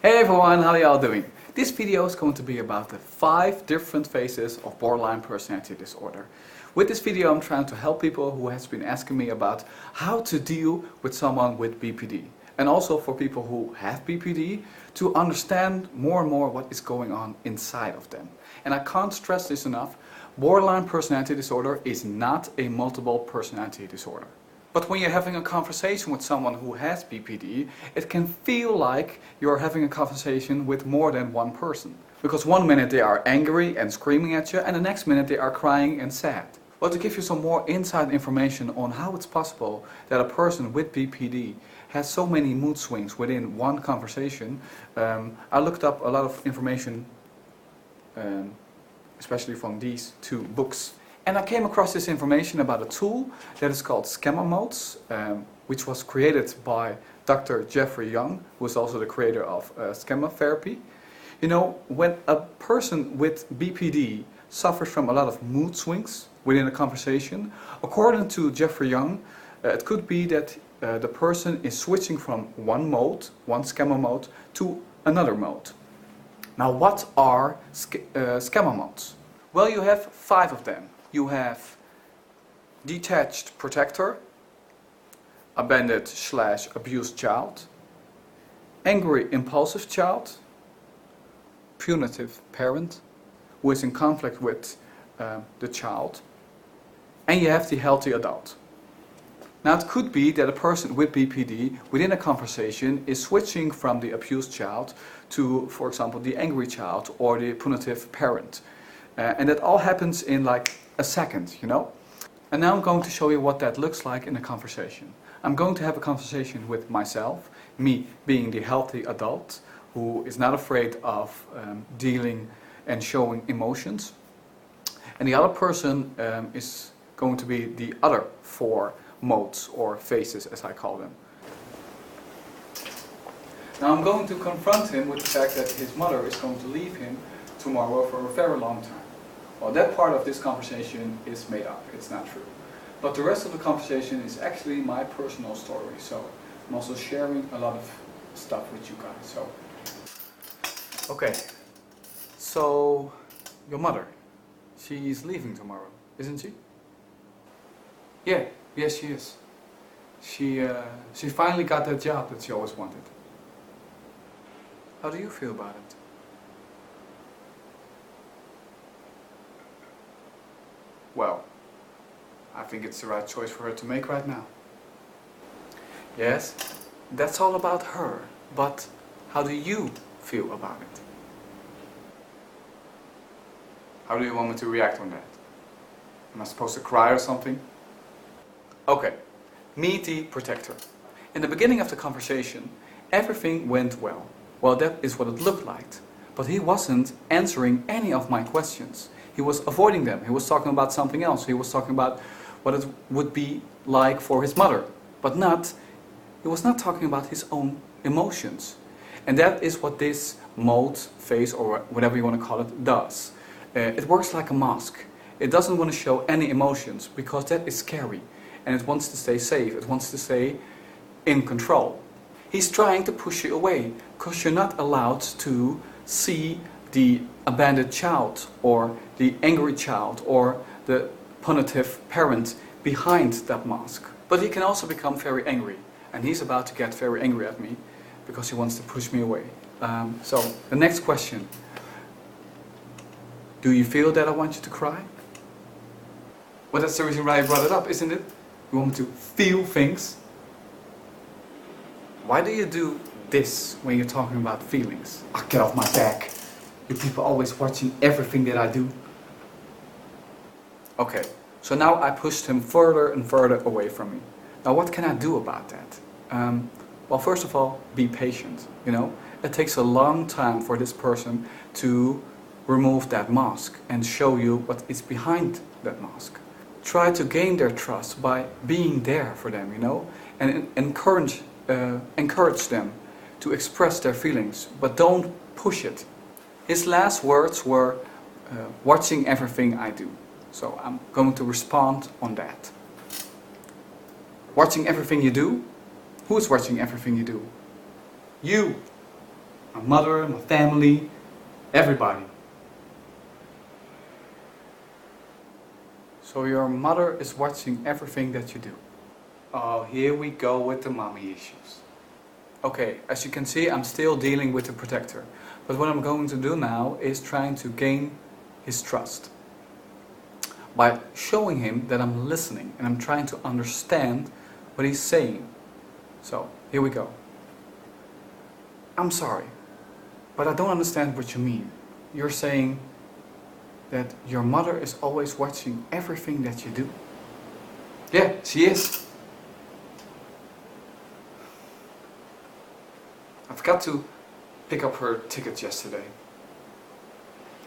Hey everyone, how are y'all doing? This video is going to be about the 5 different phases of borderline personality disorder. With this video I'm trying to help people who has been asking me about how to deal with someone with BPD. And also for people who have BPD to understand more and more what is going on inside of them. And I can't stress this enough, borderline personality disorder is not a multiple personality disorder. But when you're having a conversation with someone who has BPD, it can feel like you're having a conversation with more than one person. Because one minute they are angry and screaming at you, and the next minute they are crying and sad. Well, to give you some more inside information on how it's possible that a person with BPD has so many mood swings within one conversation, I looked up a lot of information, especially from these 2 books. And I came across this information about a tool that is called Schema Modes, which was created by Dr. Jeffrey Young, who is also the creator of schema therapy. You know, when a person with BPD suffers from a lot of mood swings within a conversation, according to Jeffrey Young, it could be that the person is switching from one mode, one schema mode, to another mode. Now, what are schema modes? Well, you have 5 of them. You have detached protector, abandoned/abused child, angry impulsive child, punitive parent who is in conflict with the child, and you have the healthy adult. Now it could be that a person with BPD within a conversation is switching from the abused child to, for example, the angry child or the punitive parent. And that all happens in like a second, you know? And now I'm going to show you what that looks like in a conversation. I'm going to have a conversation with myself, me being the healthy adult who is not afraid of dealing and showing emotions. And the other person is going to be the other 4 modes or phases, as I call them. Now I'm going to confront him with the fact that his mother is going to leave him tomorrow for a very long time. Well, that part of this conversation is made up, it's not true. But the rest of the conversation is actually my personal story, so I'm also sharing a lot of stuff with you guys. So, okay, so your mother, she's leaving tomorrow, isn't she? Yeah, yes she is. She finally got that job that she always wanted. How do you feel about it? Well, I think it's the right choice for her to make right now. Yes, that's all about her, but how do you feel about it? How do you want me to react on that? Am I supposed to cry or something? Okay, meet the protector. In the beginning of the conversation, everything went well. Well, that is what it looked like. But he wasn't answering any of my questions. He was avoiding them. He was talking about something else. He was talking about what it would be like for his mother. But he was not talking about his own emotions. And that is what this mode, phase, or whatever you want to call it, does. It works like a mask. It doesn't want to show any emotions because that is scary. And it wants to stay safe. It wants to stay in control. He's trying to push you away because you're not allowed to see the abandoned child or the angry child or the punitive parent behind that mask. But he can also become very angry, and he's about to get very angry at me because he wants to push me away. So the next question, do you feel that I want you to cry? Well, that's the reason why I brought it up, isn't it? You want me to feel things? Why do you do this when you're talking about feelings? Ah, get off my back. You people always watching everything that I do. Okay, so now I pushed him further and further away from me. Now what can I do about that? Well, first of all, be patient, you know. It takes a long time for this person to remove that mask and show you what is behind that mask. Try to gain their trust by being there for them, you know, and encourage them to express their feelings, but don't push it. His last words were, watching everything I do. So I'm going to respond on that. Watching everything you do? Who is watching everything you do? You. I'm mother, my family, everybody. So your mother is watching everything that you do. Oh, here we go with the mommy issues. Okay, as you can see, I'm still dealing with the protector. But what I'm going to do now is trying to gain his trust. By showing him that I'm listening and I'm trying to understand what he's saying. So, here we go. I'm sorry, but I don't understand what you mean. You're saying that your mother is always watching everything that you do? Yeah, she is. I forgot to pick up her ticket yesterday.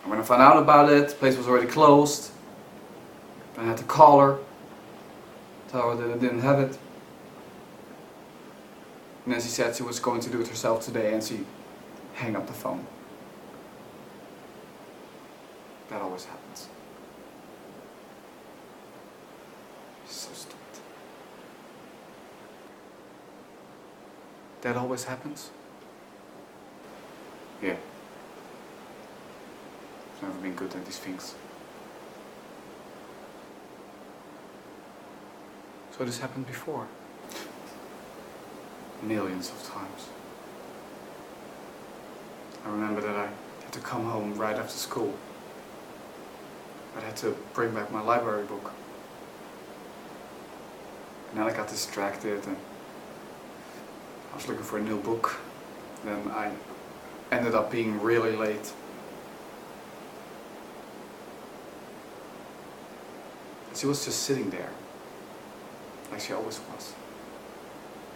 And when I found out about it, the place was already closed. I had to call her, tell her that I didn't have it. And then she said she was going to do it herself today, and she hung up the phone. That always happens. So stupid. That always happens? Yeah. I've never been good at these things. So this happened before. Millions of times. I remember that I had to come home right after school. I had to bring back my library book. And then I got distracted and I was looking for a new book. Then I ended up being really late. And she was just sitting there, like she always was,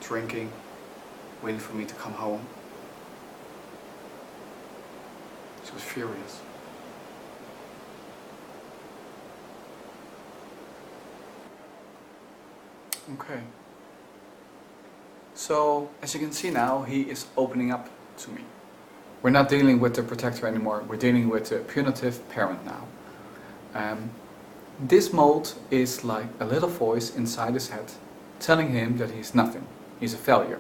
drinking, waiting for me to come home. She was furious. Okay. So, as you can see now, he is opening up to me. We're not dealing with the protector anymore, we're dealing with the punitive parent now. This mode is like a little voice inside his head telling him that he's nothing, he's a failure.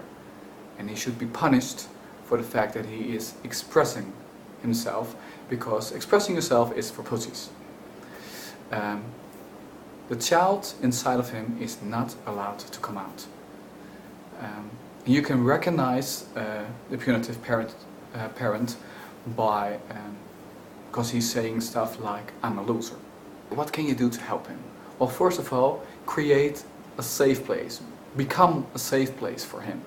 And he should be punished for the fact that he is expressing himself, because expressing yourself is for pussies. The child inside of him is not allowed to come out. You can recognize the punitive parent by because he's saying stuff like, I'm a loser. What can you do to help him? Well, first of all, create a safe place. Become a safe place for him.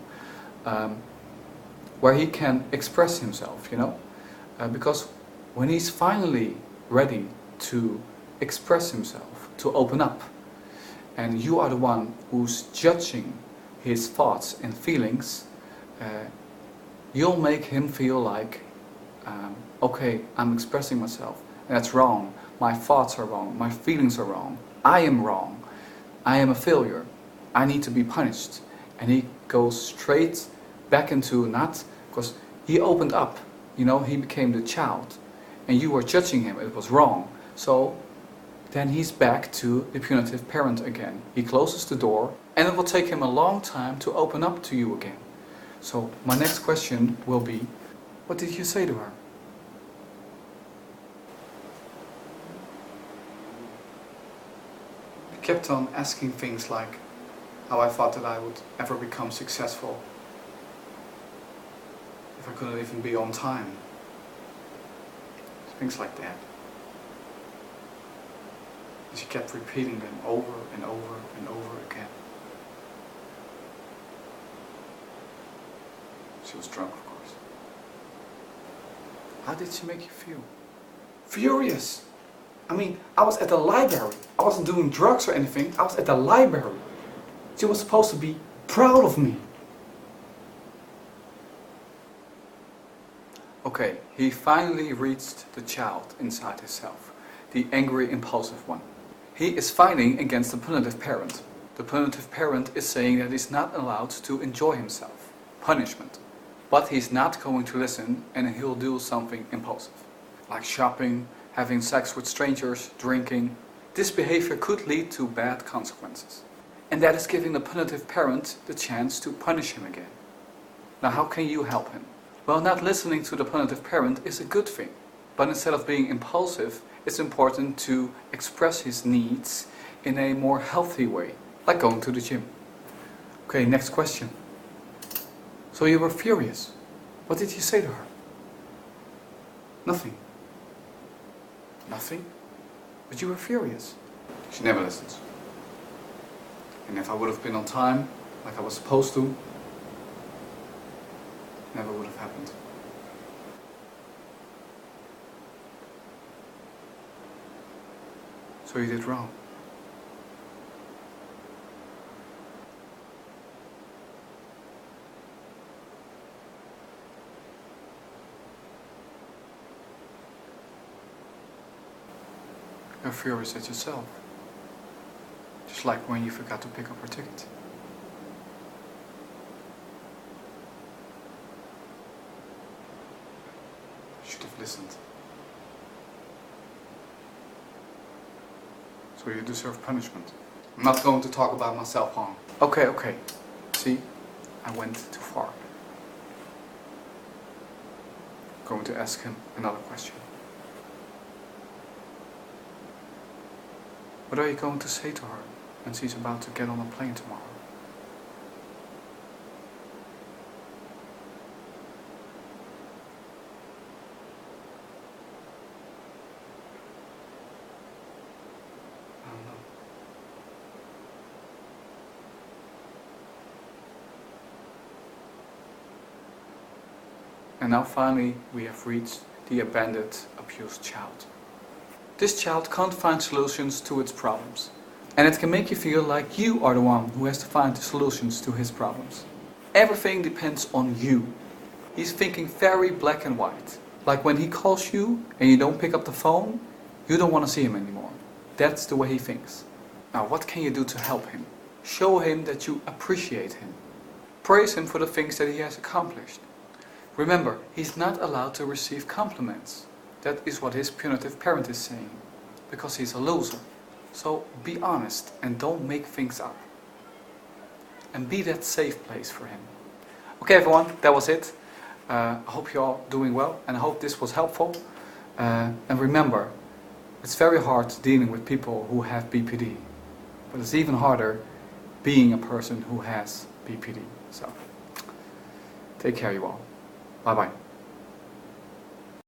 Where he can express himself, you know? Because when he's finally ready to express himself, to open up, and you are the one who's judging his thoughts and feelings, you'll make him feel like, okay, I'm expressing myself, and that's wrong, my thoughts are wrong, my feelings are wrong, I am wrong, I am a failure, I need to be punished. And he goes straight back into not, because he opened up, you know, he became the child, and you were judging him, it was wrong. So then he's back to the punitive parent again. He closes the door, and it will take him a long time to open up to you again. So my next question will be, what did you say to her? I kept on asking things like how I thought that I would ever become successful, if I couldn't even be on time. Things like that. She kept repeating them over and over and over again. She was drunk, of course. How did she make you feel? Furious! I mean, I was at the library. I wasn't doing drugs or anything. I was at the library. She was supposed to be proud of me. Okay, he finally reached the child inside himself, the angry, impulsive one. He is fighting against the punitive parent. The punitive parent is saying that he's not allowed to enjoy himself, punishment. But he's not going to listen, and he'll do something impulsive, like shopping, having sex with strangers, drinking. This behavior could lead to bad consequences. And that is giving the punitive parent the chance to punish him again. Now, how can you help him? Well, not listening to the punitive parent is a good thing. But instead of being impulsive, it's important to express his needs in a more healthy way, like going to the gym. Okay, next question. So you were furious. What did you say to her? Nothing. Nothing? But you were furious. She never listens. And if I would have been on time, like I was supposed to, never would have happened. So you did wrong. You're furious at yourself. Just like when you forgot to pick up her ticket. You should have listened. So you deserve punishment. I'm not going to talk about my self-harm. Okay. See, I went too far. I'm going to ask him another question. What are you going to say to her when she's about to get on a plane tomorrow? I don't know. And now finally we have reached the abandoned, abused child. This child can't find solutions to its problems. And it can make you feel like you are the one who has to find the solutions to his problems. Everything depends on you. He's thinking very black and white. Like when he calls you and you don't pick up the phone, you don't want to see him anymore. That's the way he thinks. Now what can you do to help him? Show him that you appreciate him. Praise him for the things that he has accomplished. Remember, he's not allowed to receive compliments. That is what his punitive parent is saying, because he's a loser. So be honest and don't make things up. And be that safe place for him. Okay everyone, that was it. I hope you're all doing well and I hope this was helpful. And remember, it's very hard dealing with people who have BPD. But it's even harder being a person who has BPD. So, take care you all. Bye bye.